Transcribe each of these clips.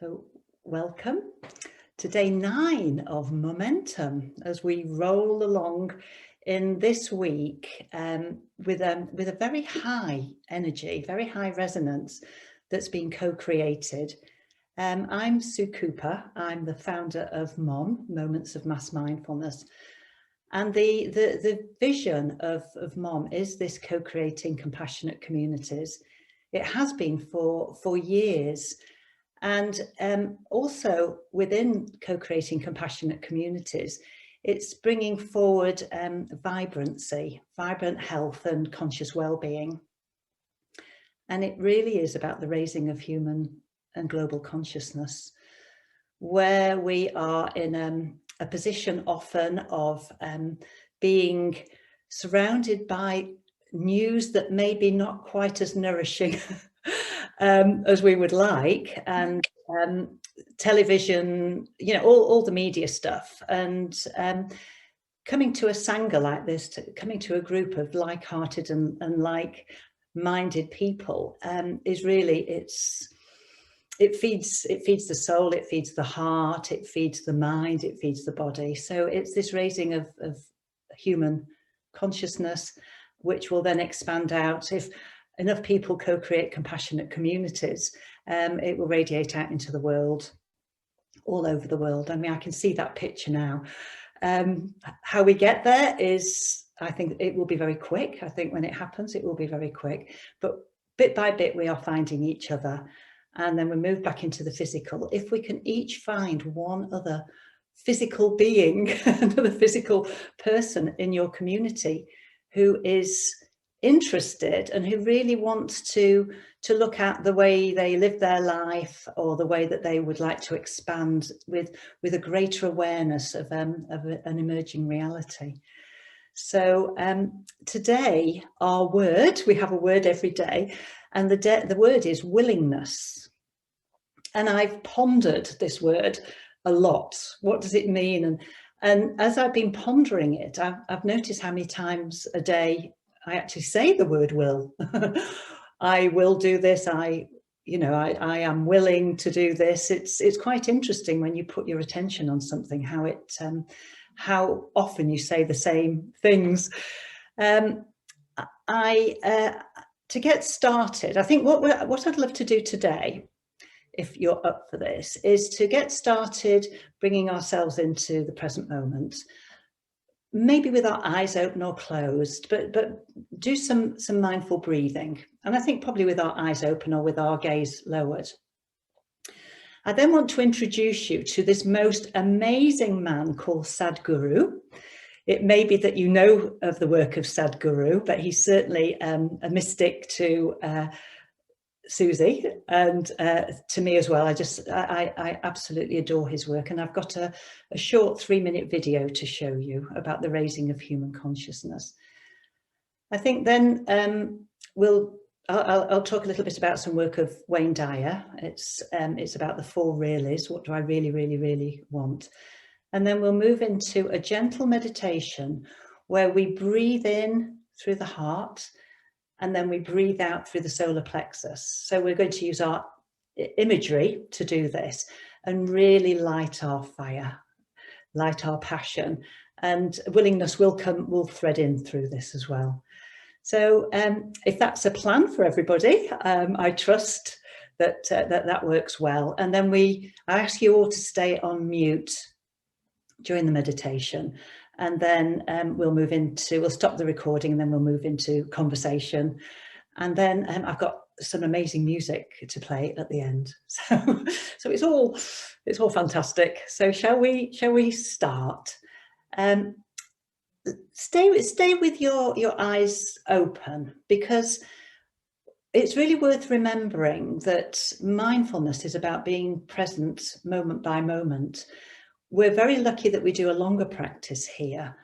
So welcome to day 9 of Momentum as we roll along in this week with a very high energy, very high resonance that's been co-created. I'm Sue Cooper. I'm the founder of MOM, Moments of Mass Mindfulness. And the vision of MOM is this co-creating compassionate communities. It has been for years. And also within co-creating compassionate communities, it's bringing forward vibrancy, vibrant health and conscious well-being. And it really is about the raising of human and global consciousness, where we are in a position often of being surrounded by news that may be not quite as nourishing as we would like, and television, you know, all the media stuff, and coming to a sangha like this, coming to a group of like-hearted and like-minded people is really, it feeds the soul, it feeds the heart, it feeds the mind, it feeds the body. So it's this raising of human consciousness, which will then expand out. If enough people co-create compassionate communities, it will radiate out into the world, all over the world. I mean, I can see that picture now. How we get there is, I think it will be very quick. I think when it happens, it will be very quick. But bit by bit, we are finding each other. And then we move back into the physical. If we can each find one other physical being, another physical person in your community who is interested and who really wants to look at the way they live their life, or the way that they would like to expand with a greater awareness of an emerging reality. So today, our word, we have a word every day, and the word is willingness. And I've pondered this word a lot. What does it mean? And as I've been pondering it, I've noticed how many times a day I actually say the word will. I will do this. I am willing to do this. It's quite interesting when you put your attention on something, how often you say the same things. To get started, I think what I'd love to do today, if you're up for this, is to get started bringing ourselves into the present moment, maybe with our eyes open or closed, but do some mindful breathing. And I think probably with our eyes open or with our gaze lowered. I then want to introduce you to this most amazing man called Sadhguru. It may be that you know of the work of Sadhguru, but he's certainly a mystic to Susie and to me as well. I absolutely adore his work, and I've got a short 3-minute video to show you about the raising of human consciousness. I think then I'll talk a little bit about some work of Wayne Dyer. It's about the 4 reallys. What do I really, really, really want? And then we'll move into a gentle meditation where we breathe in through the heart, and then we breathe out through the solar plexus. So we're going to use our imagery to do this and really light our fire, light our passion, and willingness will thread in through this as well. So if that's a plan for everybody, I trust that works well. And then I ask you all to stay on mute during the meditation. And then we'll stop the recording, and then we'll move into conversation. And then I've got some amazing music to play at the end. So it's all fantastic. So shall we start? Stay with your eyes open, because it's really worth remembering that mindfulness is about being present moment by moment. We're very lucky that we do a longer practice here,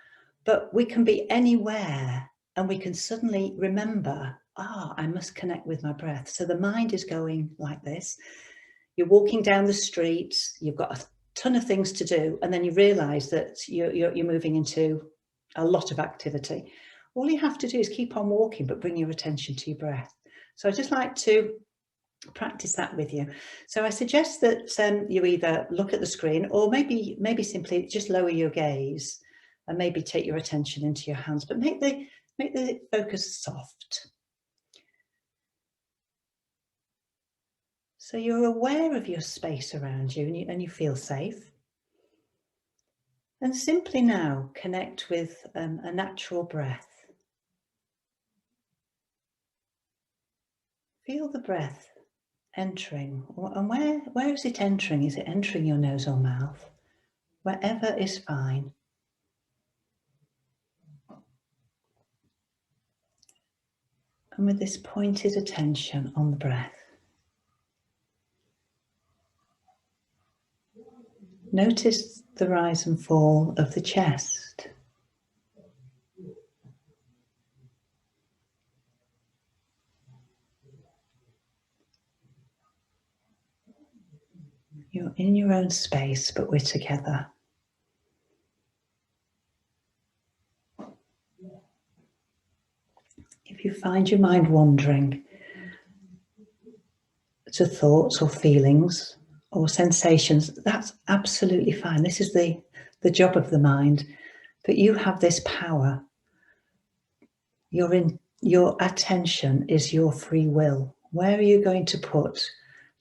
but we can be anywhere and we can suddenly remember, I must connect with my breath. So the mind is going like this. You're walking down the street, you've got a ton of things to do, and then you realize that you're moving into a lot of activity. All you have to do is keep on walking, but bring your attention to your breath. So I'd just like to practice that with you. So I suggest that you either look at the screen or maybe simply just lower your gaze and maybe take your attention into your hands, but make the focus soft. So you're aware of your space around you and you feel safe. And simply now connect with a natural breath. Feel the breath entering, and where is it entering? Is it entering your nose or mouth? Wherever is fine. And with this pointed attention on the breath, notice the rise and fall of the chest. You're in your own space, but we're together. If you find your mind wandering to thoughts or feelings or sensations, that's absolutely fine. This is the job of the mind, but you have this power. Your attention is your free will. Where are you going to put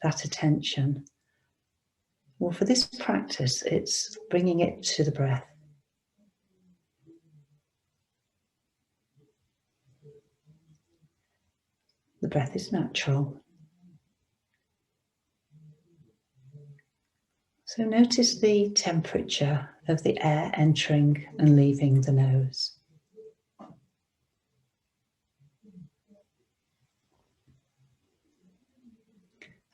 that attention? Well, for this practice, it's bringing it to the breath. The breath is natural. So notice the temperature of the air entering and leaving the nose.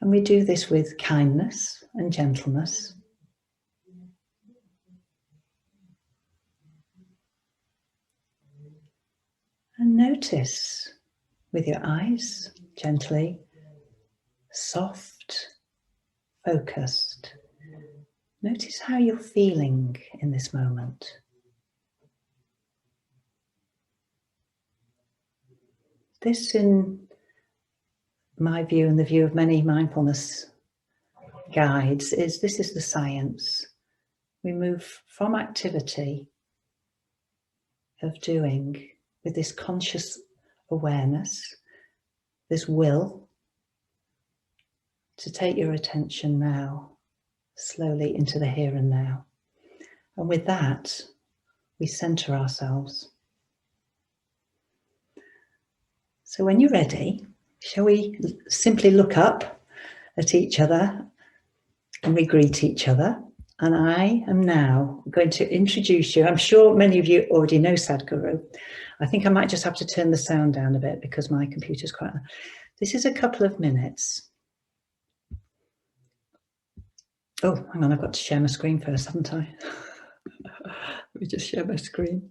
And we do this with kindness and gentleness. And notice with your eyes, gently, soft, focused. Notice how you're feeling in this moment. This, in my view and the view of many mindfulness guides, this is the science. We move from activity of doing with this conscious awareness, this will, to take your attention now slowly into the here and now. And with that, we center ourselves. So when you're ready, shall we simply look up at each other and we greet each other? And I am now going to introduce you. I'm sure many of you already know Sadhguru. I think I might just have to turn the sound down a bit because my computer's quite loud. This is a couple of minutes. Oh, hang on, I've got to share my screen first, haven't I? Let me just share my screen.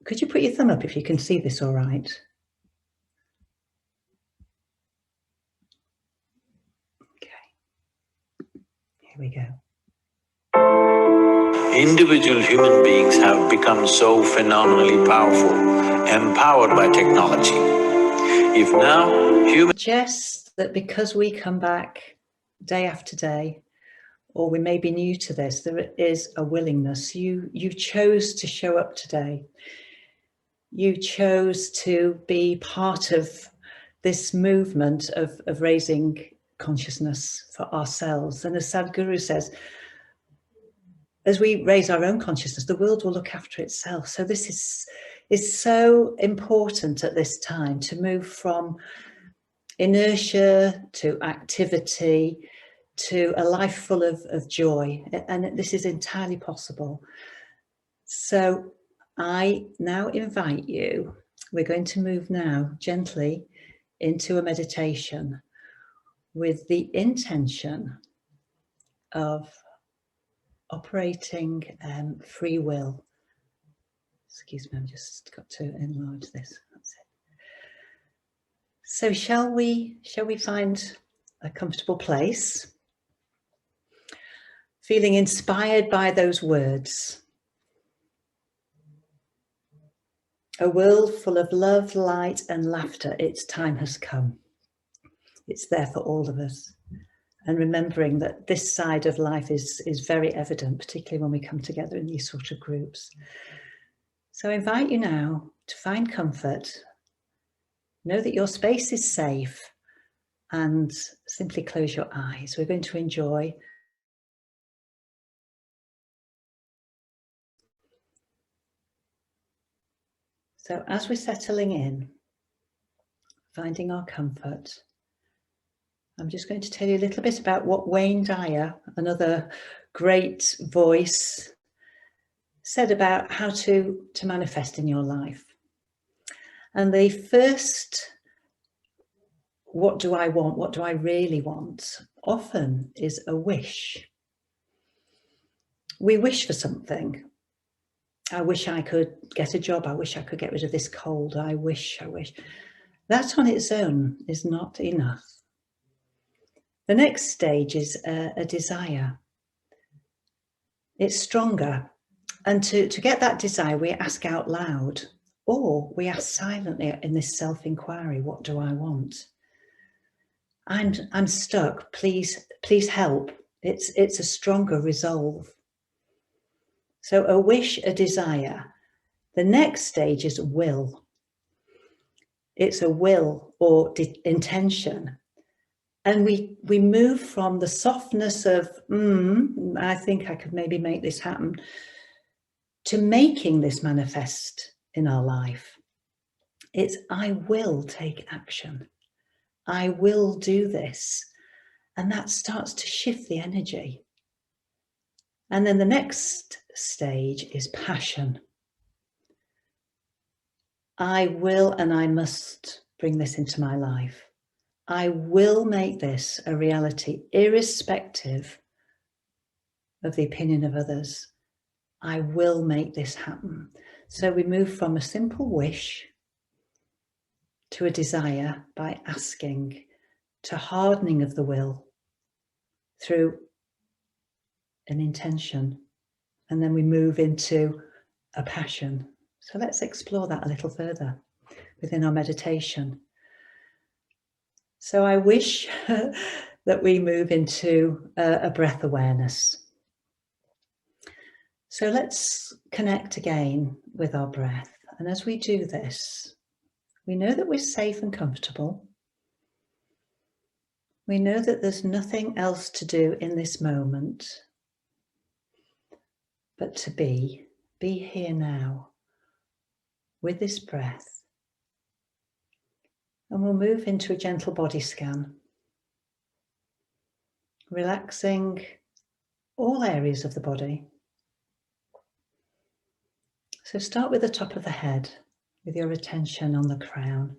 Could you put your thumb up if you can see this all right? Okay. Here we go. Individual human beings have become so phenomenally powerful, empowered by technology. If now humans… Suggest that because we come back day after day, or we may be new to this, there is a willingness. You chose to show up today. You chose to be part of this movement of raising consciousness for ourselves. And as Sadhguru says, as we raise our own consciousness, the world will look after itself. So this is so important at this time, to move from inertia to activity to a life full of joy. And this is entirely possible. So I now invite you, we're going to move now gently into a meditation with the intention of operating free will. Excuse me, I've just got to enlarge this. That's it. So shall we find a comfortable place, feeling inspired by those words? A world full of love, light and laughter. Its time has come. It's there for all of us. And remembering that this side of life is very evident, particularly when we come together in these sort of groups. So I invite you now to find comfort. Know that your space is safe and simply close your eyes. We're going to enjoy So as we're settling in, finding our comfort, I'm just going to tell you a little bit about what Wayne Dyer, another great voice, said about how to manifest in your life. And the first, what do I want? What do I really want? Often is a wish. We wish for something. I wish I could get a job. I wish I could get rid of this cold. I wish. That on its own is not enough. The next stage is a desire. It's stronger. And to get that desire, we ask out loud, or we ask silently in this self-inquiry, what do I want? I'm stuck, please help. It's a stronger resolve. So a wish, a desire. The next stage is will. It's a will or intention. And we move from the softness of, I think I could maybe make this happen, to making this manifest in our life. It's, I will take action. I will do this. And that starts to shift the energy. And then the next stage is passion. I will and I must bring this into my life. I will make this a reality, irrespective of the opinion of others. I will make this happen. So we move from a simple wish to a desire by asking, to hardening of the will through an intention. And then we move into a passion. So let's explore that a little further within our meditation. So I wish that we move into a breath awareness. So let's connect again with our breath. And as we do this, we know that we're safe and comfortable. We know that there's nothing else to do in this moment but to be here now with this breath. And we'll move into a gentle body scan, relaxing all areas of the body. So start with the top of the head, with your attention on the crown,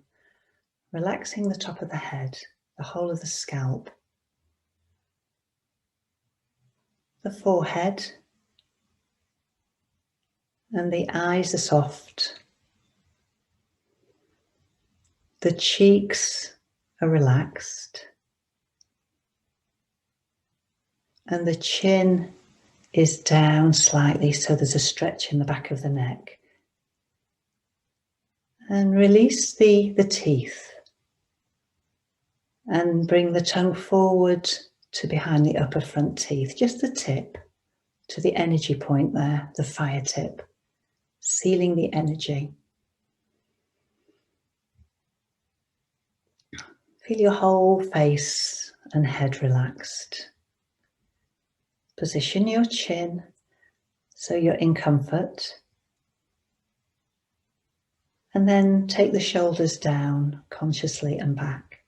relaxing the top of the head, the whole of the scalp, the forehead, and the eyes are soft. The cheeks are relaxed, and the chin is down slightly, so there's a stretch in the back of the neck. And release the teeth and bring the tongue forward to behind the upper front teeth, just the tip to the energy point there, the fire tip, sealing the energy. Feel your whole face and head relaxed. Position your chin so you're in comfort. And then take the shoulders down consciously and back.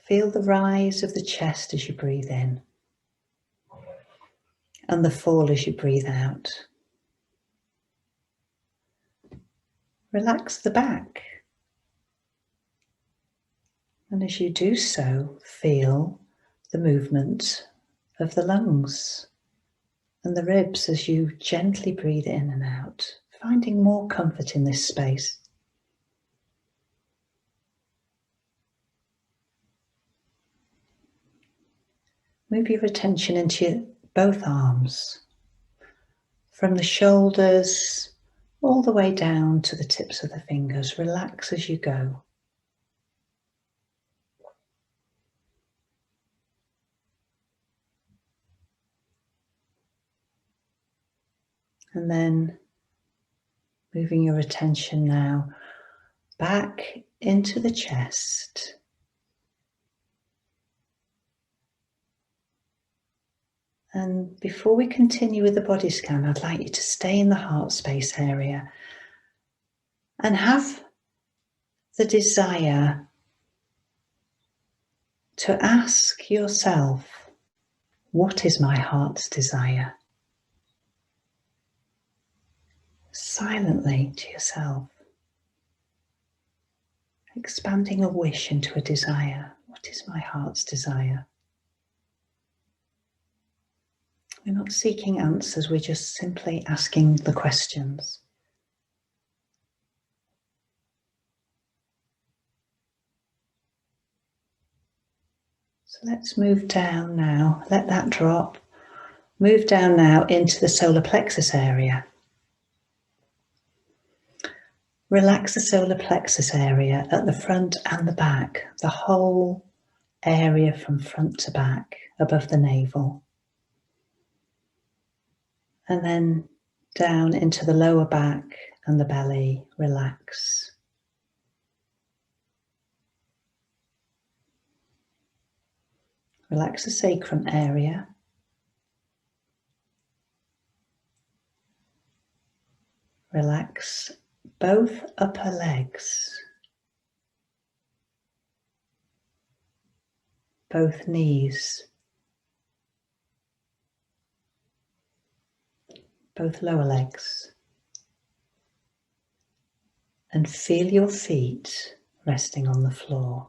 Feel the rise of the chest as you breathe in and the fall as you breathe out. Relax the back. And as you do so, feel the movement of the lungs and the ribs as you gently breathe in and out, finding more comfort in this space. Move your attention into both arms, From the shoulders all the way down to the tips of the fingers. Relax as you go. And then moving your attention now back into the chest. And before we continue with the body scan, I'd like you to stay in the heart space area and have the desire to ask yourself, what is my heart's desire? Silently to yourself, expanding a wish into a desire. What is my heart's desire? We're not seeking answers, we're just simply asking the questions. So let's move down now, let that drop. Move down now into the solar plexus area. Relax the solar plexus area at the front and the back, the whole area from front to back, above the navel. And then down into the lower back and the belly, relax. Relax the sacrum area. Relax both upper legs, both knees, both lower legs, and feel your feet resting on the floor.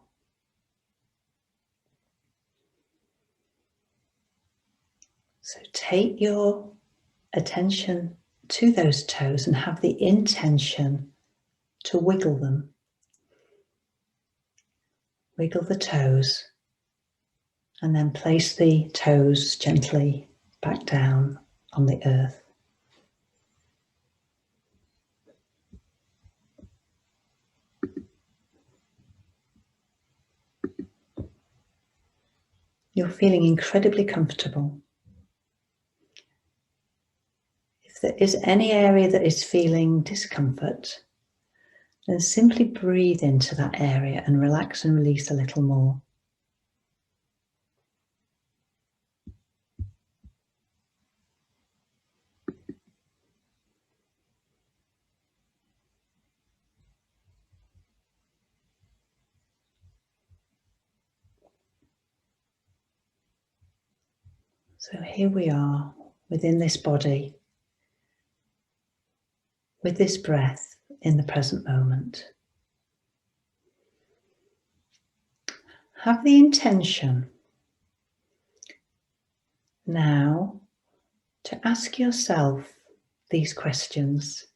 So take your attention to those toes and have the intention to wiggle them. Wiggle the toes and then place the toes gently back down on the earth. You're feeling incredibly comfortable. If there is any area that is feeling discomfort, then simply breathe into that area and relax and release a little more. So here we are within this body, with this breath in the present moment. Have the intention now to ask yourself these questions.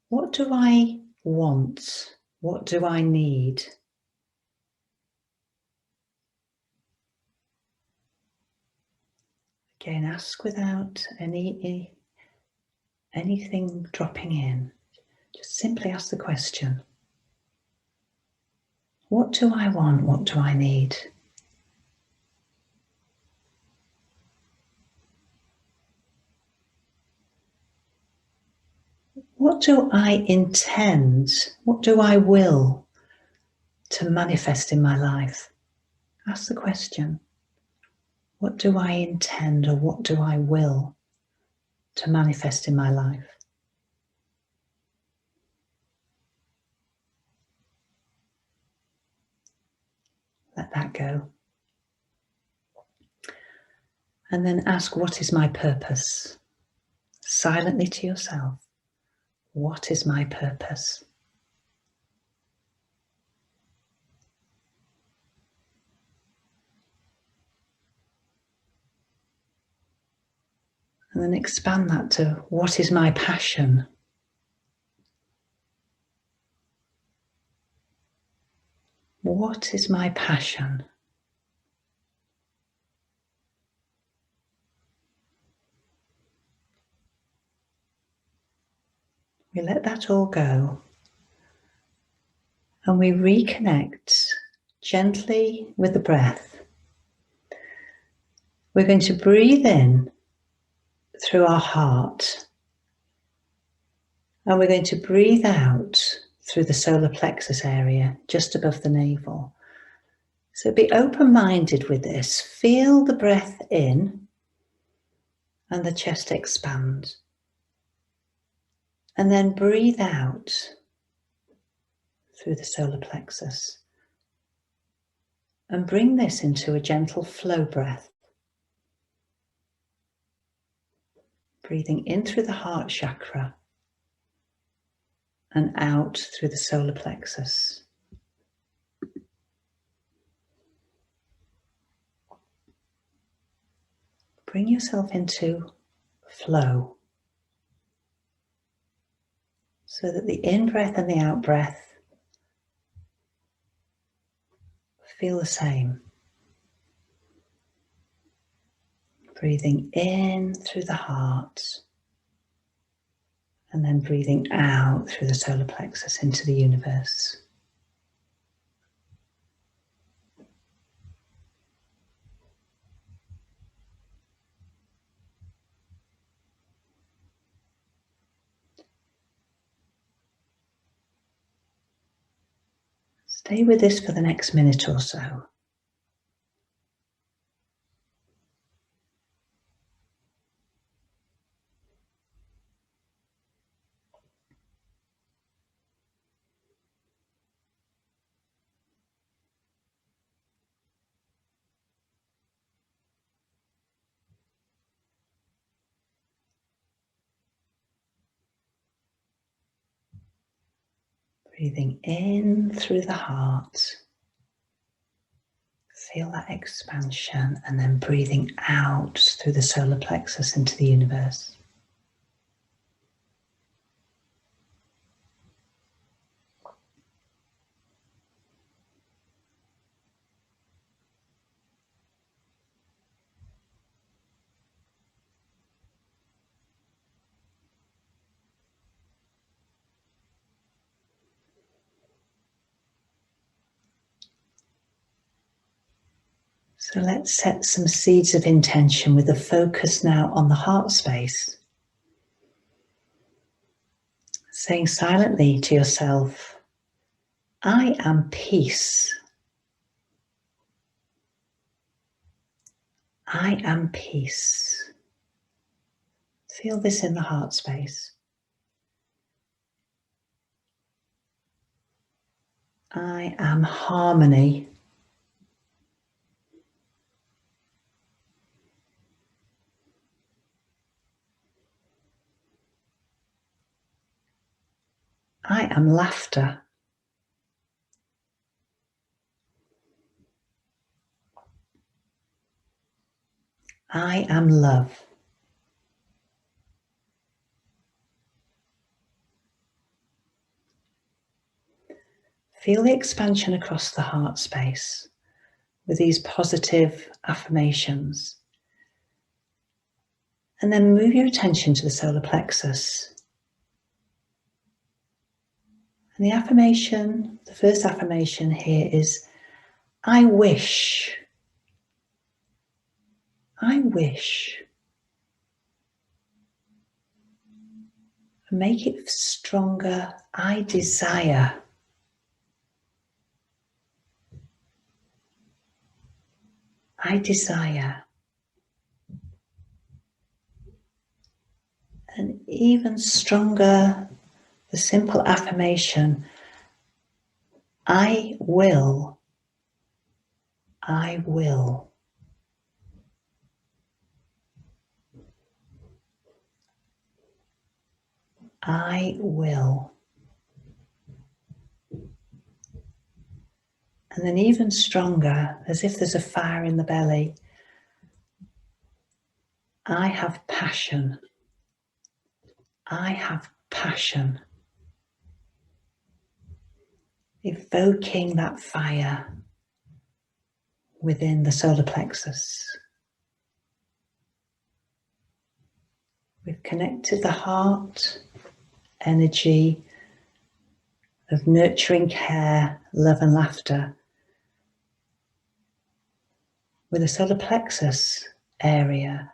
What do I want? What do I need? Again, ask without anything dropping in. Just simply ask the question. What do I want? What do I need? What do I intend? What do I will to manifest in my life? Ask the question. What do I intend or what do I will to manifest in my life? Let that go. And then ask, what is my purpose? Silently to yourself, what is my purpose? And then expand that to, what is my passion? What is my passion? We let that all go. And we reconnect gently with the breath. We're going to breathe in through our heart. And we're going to breathe out through the solar plexus area, just above the navel. So be open-minded with this. Feel the breath in and the chest expand. And then breathe out through the solar plexus. And bring this into a gentle flow breath. Breathing in through the heart chakra and out through the solar plexus. Bring yourself into flow so that the in-breath and the out-breath feel the same. Breathing in through the heart and then breathing out through the solar plexus into the universe. Stay with this for the next minute or so. Breathing in through the heart. Feel that expansion and then breathing out through the solar plexus into the universe. So let's set some seeds of intention with a focus now on the heart space. Saying silently to yourself, I am peace. I am peace. Feel this in the heart space. I am harmony. I am laughter. I am love. Feel the expansion across the heart space with these positive affirmations. And then move your attention to the solar plexus. And the affirmation, the first affirmation here is, I wish. I wish. And make it stronger. I desire. I desire. And even stronger, the simple affirmation, I will. I will. I will. And then even stronger, as if there's a fire in the belly, I have passion. I have passion. Evoking that fire within the solar plexus. We've connected the heart energy of nurturing care, love and laughter with a solar plexus area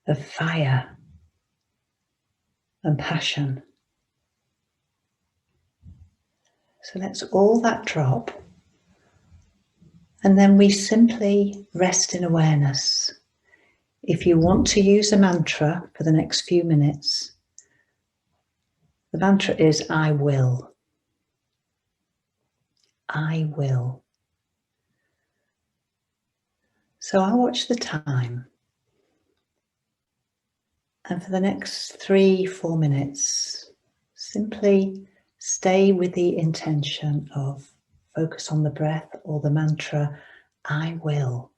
of fire and passion. So let's all that drop, and then we simply rest in awareness. If you want to use a mantra for the next few minutes, the mantra is I will. I will. So I'll watch the time. And for the next 3-4 minutes, simply stay with the intention of focus on the breath or the mantra, I will.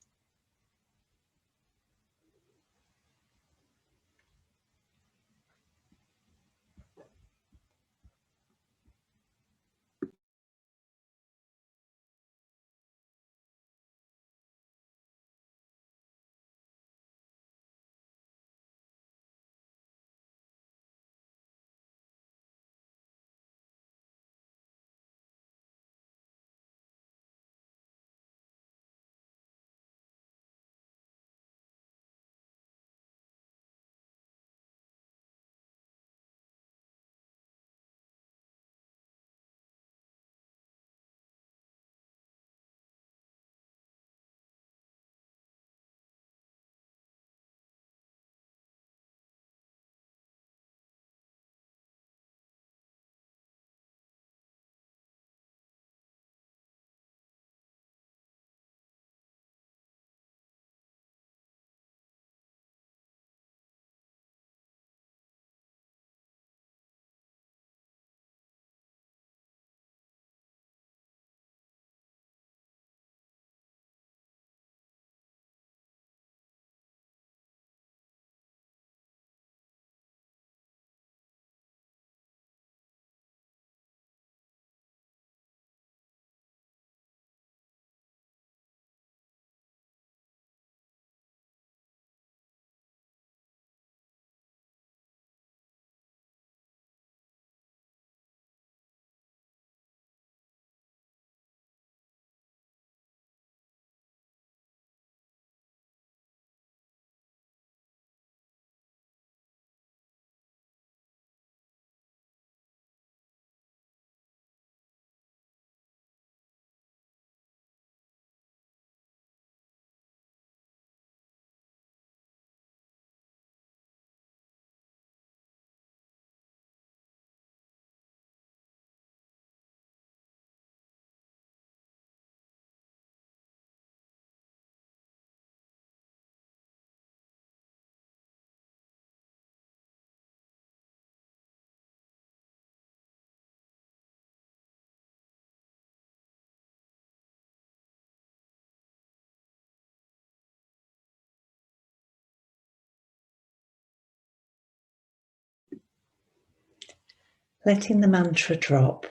Letting the mantra drop.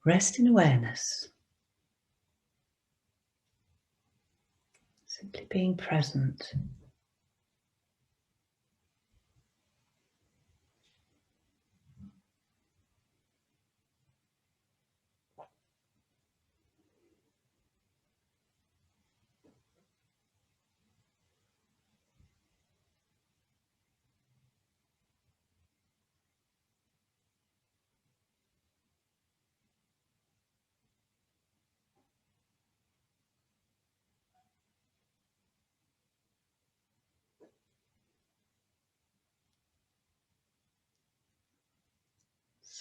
Rest in awareness. Simply being present.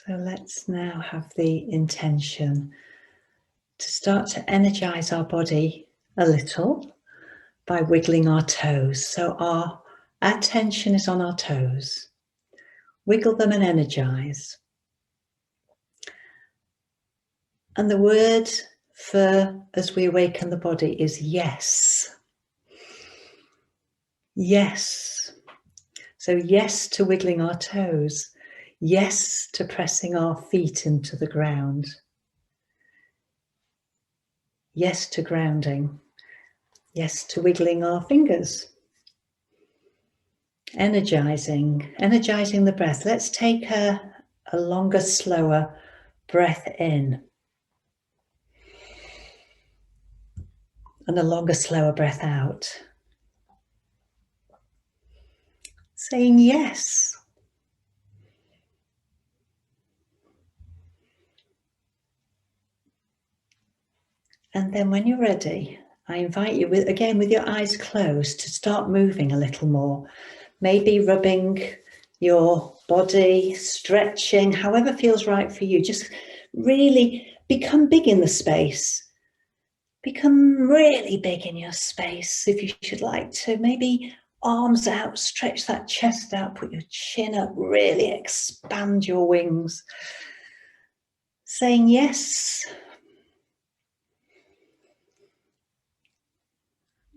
So let's now have the intention to start to energize our body a little by wiggling our toes. So our attention is on our toes. Wiggle them and energize. And the word for as we awaken the body is yes. Yes. So yes to wiggling our toes. Yes to pressing our feet into the ground. Yes to grounding. Yes to wiggling our fingers. energizing the breath. Let's take a longer, slower breath in. And a longer, slower breath out. Saying yes. And then when you're ready, I invite you, with your eyes closed, to start moving a little more. Maybe rubbing your body, stretching, however feels right for you. Just really become big in the space. Become really big in your space if you should like to. Maybe arms out, stretch that chest out, put your chin up, really expand your wings. Saying yes.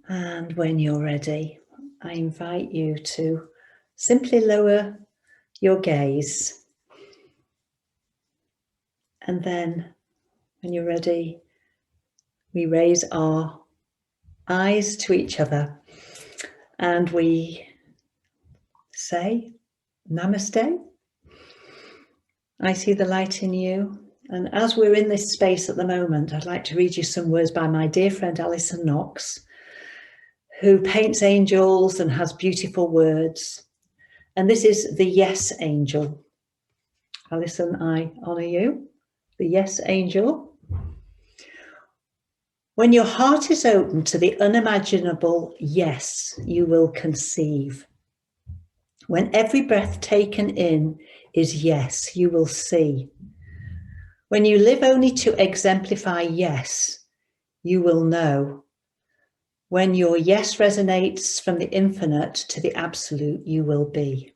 And when you're ready, I invite you to simply lower your gaze. And then when you're ready, we raise our eyes to each other and we say, Namaste. I see the light in you. And as we're in this space at the moment, I'd like to read you some words by my dear friend Alison Knox, who paints angels and has beautiful words. And this is the Yes Angel. Alison, I honour you. The Yes Angel. When your heart is open to the unimaginable yes, you will conceive. When every breath taken in is yes, you will see. When you live only to exemplify yes, you will know. When your yes resonates from the infinite to the absolute, you will be.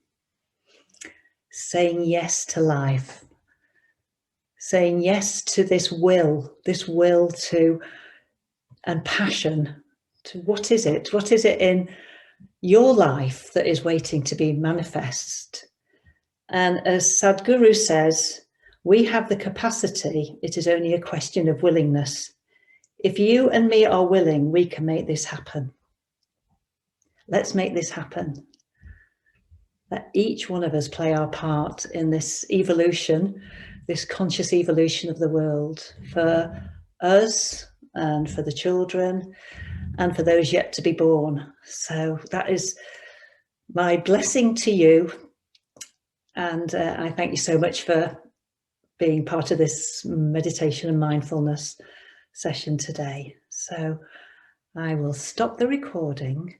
Saying yes to life. Saying yes to this will to, and passion to what is it? What is it in your life that is waiting to be manifest? And as Sadhguru says, we have the capacity, it is only a question of willingness. If you and me are willing, we can make this happen. Let's make this happen. Let each one of us play our part in this evolution, this conscious evolution of the world, for us and for the children and for those yet to be born. So that is my blessing to you. And I thank you so much for being part of this meditation and mindfulness session today. So I will stop the recording